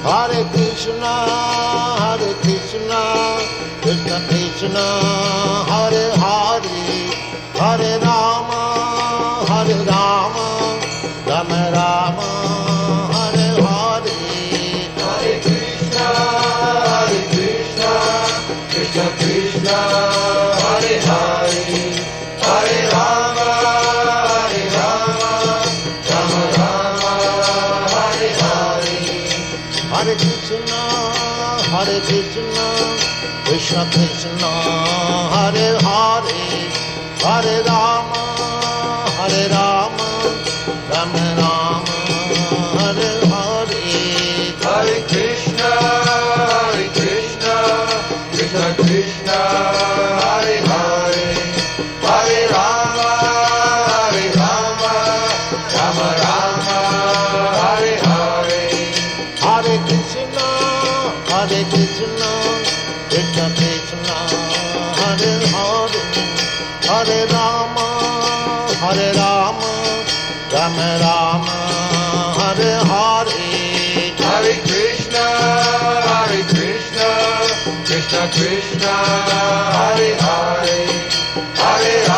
Hare Krishna, Krishna Krishna, Hare Hare, Hare Rama, Rama Rama, Hare Hare. Hare Krishna, Krishna Krishna, Hare Hare, Hare Rama, Rama Rama, Hare Hare. Hare Krishna, Krishna Krishna, Hare Hare, Hare Rama, Rama Rama, Hare Hare. Hare Krishna, Krishna Krishna, Hare Hare, Hare Rama, Rama Rama, Hare Hare. Hare Krishna, Krishna Krishna, Hare Hare, Hare Rama, Rama Rama, Hare Hare. Hare Krishna, Krishna Krishna, Hare Hare, Hare Rama.